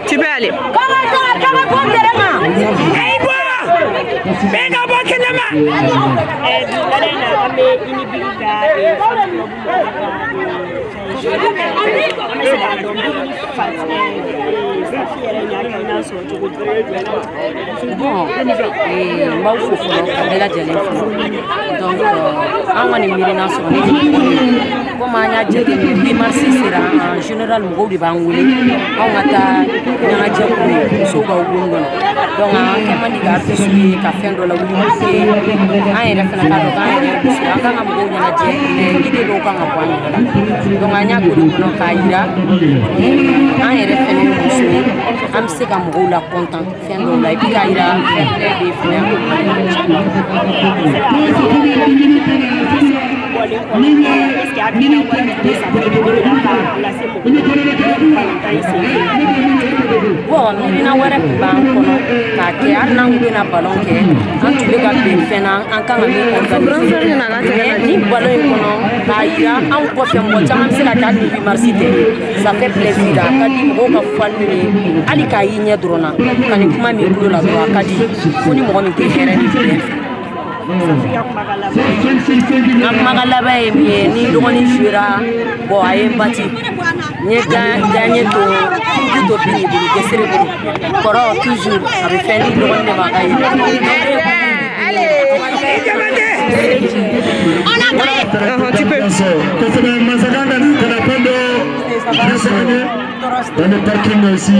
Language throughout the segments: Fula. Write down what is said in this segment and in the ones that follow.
Tu peux aller. Bon, m'aw fo fɔlɔ ka bɛɛ lajɛlen fo donc an kɔni miirina sɔrɔ ni komi an y'a jateminɛ 8 mars sera en général mɔgɔw de b'an wele anw ka taa ɲɛnajɛ k'u ye musow ka wolo kɔnɔ donc an kɛ man di ka artiste ye ka fɛn dɔ lawuli pour que an yɛrɛ fana k'a dɔn k'an yɛrɛ ye muso ye an kan ka mɔgɔw ɲɛnajɛ mais idée dɔw kan ka bɔ an yɛrɛ la donc an y'a k'o de kɔnɔ k'a yira an yɛrɛ fana ye muso ye an bɛ se ka mɔgɔw la content fɛn dɔw la et puis k'a yira fɛn bɛɛ de fana bon miirina wɛrɛ tun b'an kɔnɔ k'a kɛ hali n'an tun bɛna ballon kɛ an tun bɛ ka bɛn fɛn na an kan ka min organiser ni ballon in kɔnɔ k'a yira anw kɔfɛ mɔgɔ caman bɛ se ka taa 8 mars tɛ ça fait plaisir a ka di mɔgɔw ka fɔ n'u ye hali k'a y'i ɲɛ dɔrɔn na ka nin kuma min tulo la dɔrɔn a ka di fo ni mɔgɔ min tɛ hɛrɛ ni bɛn fɛ. Nka kumakan laban ye min ye ni dɔgɔnin jouera bon a ye n bati n ye gagné to bini bolo gesere bolo kɔrɔ toujours a bɛ fɛn di dɔgɔnin de ma a ka ye. Tu peux. Dans le parking aussi.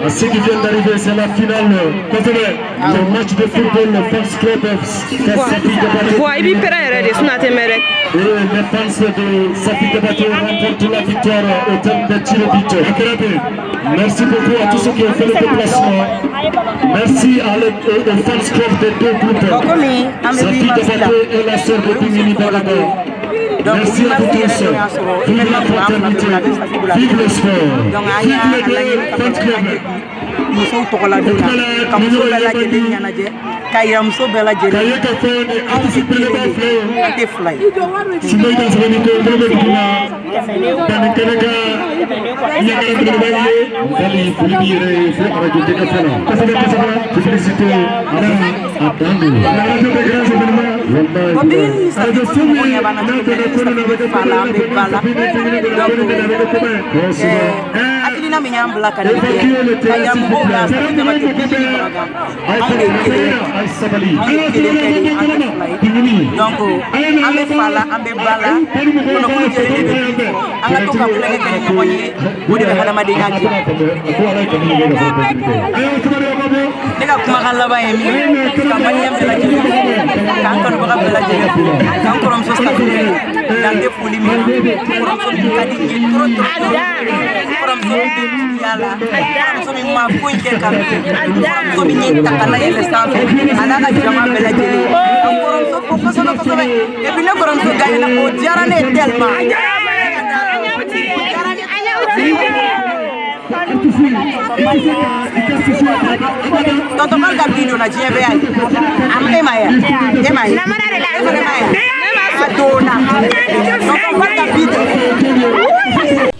À ceux qui viennent d'arriver, c'est la finale. Le match de football, le fans club of Safi Diabaté. Wa ibi pera yɛrɛ de suna tɛ mɛrɛ. Et les fans de Safi Diabaté remportent la victoire au terme de tir au but. Merci beaucoup à tous ceux qui ont fait le déplacement. Merci aux fans club des deux groupes. Safi Diabaté et la sœur de Bimini Balago. Merci à vous tous. Vive la fraternité, vive le sport, vive les deux fans clubs. Muso tɔgɔ la donna ka muso bɛɛ lajɛlen ɲɛnajɛ ka yira muso bɛɛ lajɛlen anw tɛ kelen ye an tɛ fila ye. Sima ita sɛbɛnni ko dɔ bɛ dugu la danni kɛnɛ ka ɲagara belebeleba ye wali foli b'i yɛrɛ ye fo arajo dekɛfɛ la kosɛbɛ kosɛbɛ publicité n'a a dan don arajo bɛ grand événement wallahi arajo so min n'a donna ko min na bɛ kɛ fa la an bɛ ba la hakilina min y'an bila ka nin kɛ ka yira mɔgɔw la Safi Diabaté Bimini Balagan anw de ye kelen ye anw ye kelen kɛ de an tɛ fila ye donc an bɛ fa la an bɛ ba la kunnafoni jɛlen de bɛ min fɔ an ka to ka kulonkɛ kɛ ni ɲɔgɔn ye o de bɛ hadamadenya diya. Ne ka kumakan laban ye min ye ka maliyɛn bɛɛ lajɛlen fo k'an kanubaga bɛɛ lajɛlen fo k'an kɔrɔmuso Safi fo dan tɛ foli min na kɔrɔmuso min ka di n ye trop kɔrɔmuso min bɛ juguya la kɔrɔmuso min ma foyi kɛ ka kɔrɔmuso min ye ta ka layɛlɛ sanfɛ a n'a ka jama bɛɛ lajɛlen ka kɔrɔmuso fo kosɛbɛ kosɛbɛ et puis ne kɔrɔmuso gagnera o diyara ne ye tellement. Tonton Malika bi donna diɲɛ bɛɛ y'a ye e ma ye e ma ye e fana ma ye a donna Tonton Malika bi donna.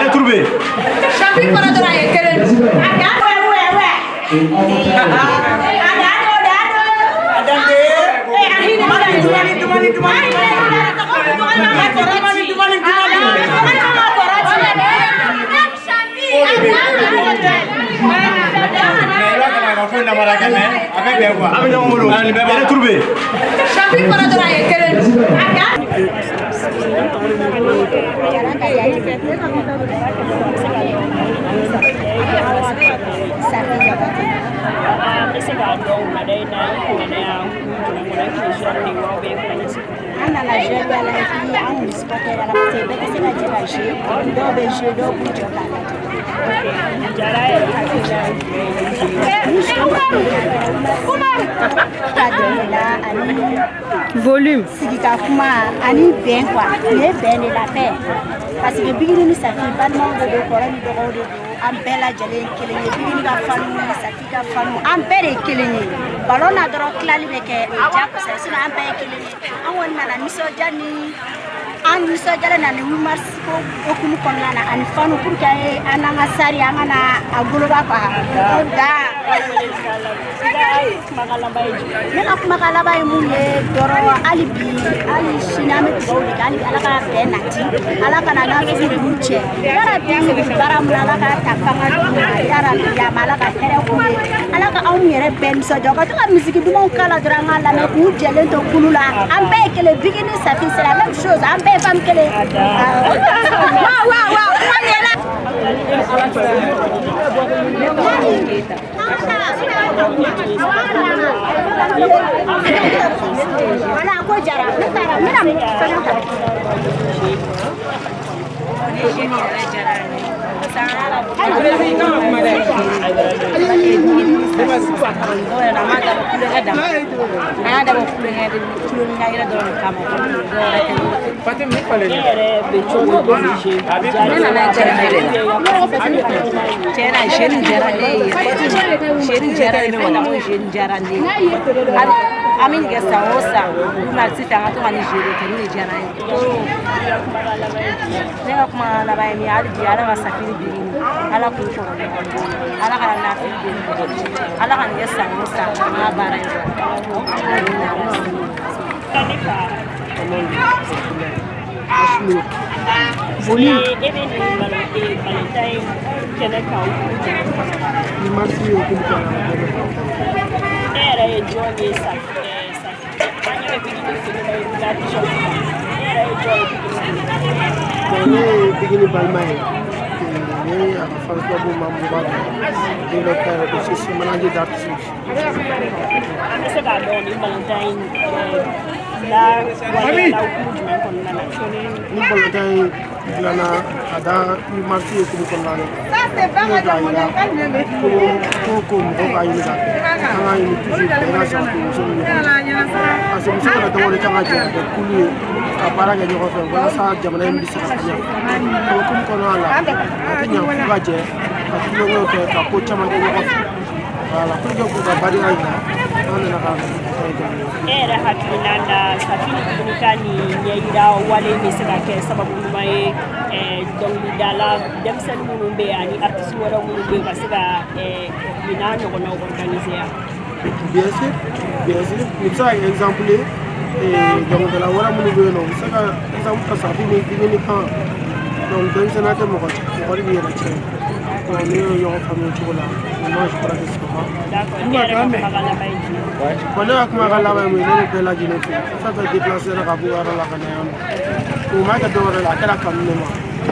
Trouvé. an se ka dɔn ma dai na ko ne ya ko ne ke jere ni wo be ko ne se ana la jere la fi an supporter la se be ke se la jere je do be je do ku jo ka la jara e ha ke ja volume sigika kuma ani ben quoi ne ben de la paix parce que bigini ni safi balma de kora ni dogo de an bela jale kelenye bigini ka fanu ni safi ka fanu an bere kelenye balona doro klali beke ja ko sai sina an bere kelenye an wonna na miso jani an miso jale na ni mars ko okumu konna an fanu pour que ananga sari angana aguluba kwa da makala bay mu ye doro alibi ali siname tawli ali alaka benati alaka na na fi buche yara bi baram alaka takanga yara ya malaka tere ko alaka aw yere ben so jogo to musique du mon kala dranga la me ku jele to kulula ambe kele bigini ça fait c'est la même chose ambe femme kele wa wala ko jara mira amin gesta osa na sita ngato ngani jere tani jara ne kuma la ba mi ali di ala wasafiri birini ala ku ko ala kala na fi ala kan gesta osa na bara volume Valentine kene ka ni marsi yo ko ko era e jogi sa anyo e bigini la t-shirt era e jogi ne bigini balmay ne a France babu mambu ba de lo pere ko sisi manager d'artiste ame se ga don ni Valentine la wala la ku men kon na choni ni Valentine lana ada ni marsi yo ko ko lana ça c'est pas mal ko ba yi da anga yi toujours na sa ko so ni aso muso ka da wala tanga je ko kulu ka para ga jo ko fe wala sa jamana mbi sa ya ko ko no ala nya ko ga je ka kilo ngo ke ka ko chama de ko wala ko ko ga bari ay na ana na ka era hakilanda safini kunikani nyaira wale mesaka ke sababu mai donc dala dem sen munumbe ani artiste wala munumbe basika minano ko na organiser bien sûr ni ça exemple donc de la wala munumbe no saka exemple safini ni kan donc dem sen ate mo ko ni yera che donc ni yo famille ci wala moi je crois que c'est pas voilà kuma kala ba mo ne pe la jine fi ça va déplacer la kabu ara la kana yon o ma ka do la kala kam ne ma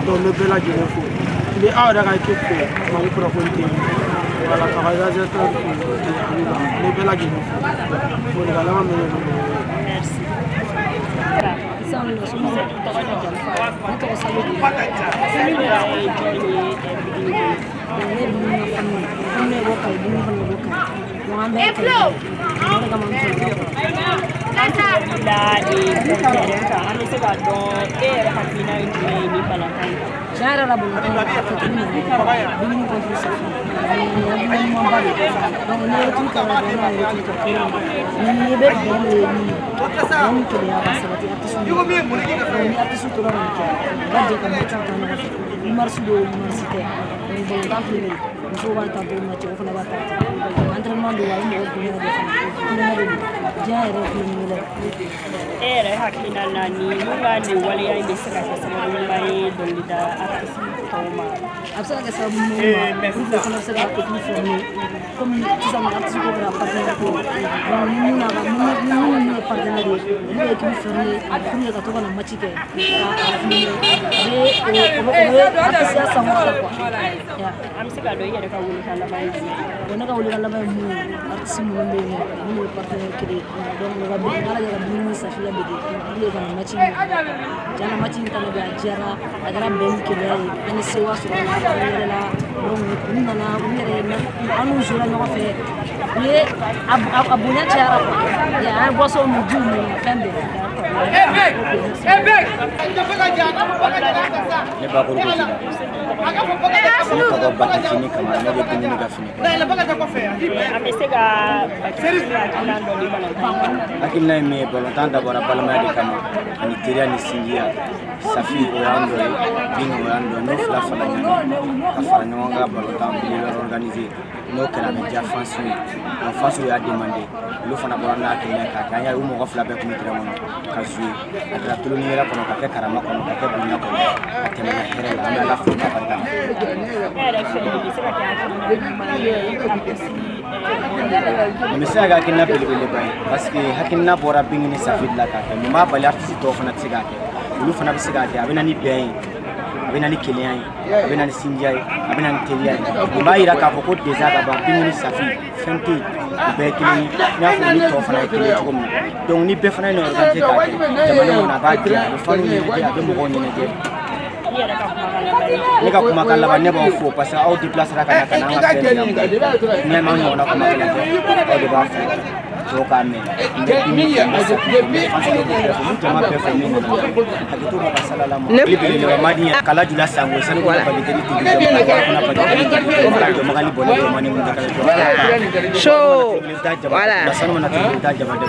do le pe la jine fi les a da ka ke ko ma ko pro konti wala ka ga za ta le pe la jine fi ko la ma me merci era hakina nani yunga ni wale ya misaka kwa sababu mai donda artist kama Absa ka sabu mo ma ko na sa ka ko former comme ça ma artiste ko ra partenaire ko ni na ba ni partenaire ni équipe formée pour que to na match ke artiste sa mo ko ya am se ka do yere ka wuli kala bay wona ka wuli kala bay mu artiste mo be ni partenaire ke donc ga bi ngala ga bi ni sa fiya be ni ga match jana match ni tan ga jara agara ben ke ni se wa so la donc ni na anu jura no fe ye abunya tiara ya an boso mu ju mu fembe ne ba ko ko ko ba ka fini kama ne be tini ga fini amesega akilando ni bana akilna me bolontan da bora palma de kama ni tiria ni singia safi o yando bingo yando no fla fala nyani afara nyonga bolontan bi organiser no kala me ja fansu en fansu ya demander lo fana bora na akilna ka kanya umo ko fla be ko mitira mono ka zui akra tulu ni era kono ka ke karama kono ka ke bunya kono atema na here la na la fuma barka misal ga kinna bele bay parce que hakinna bora bingini safid la ka ke ma bali artiste to fana tsiga ke lu fana bisiga ke abena ni ben abena ni kilian abena ni sinjai abena ni teliai ma ira ka ko déjà ga ba bingini safid fenti be kilini nya fo ni to fana ke ko mo donc ni be fana no organiser ka ke jamana na ba dia fanu ni dia be mo ko ni ne je ni ka kuma kala ba ne ba fo parce que au déplacer ka na ka na ma fe ni ma no na kuma kala au de ba fe to ka me ni ma se ni ma be fe ni na hakito ba sala la mo libele ba madi kala jula sango sanu ko ba de ni ti de na ba de ma gali bole ma ni mo ka show voilà sanu na ti ta jaba de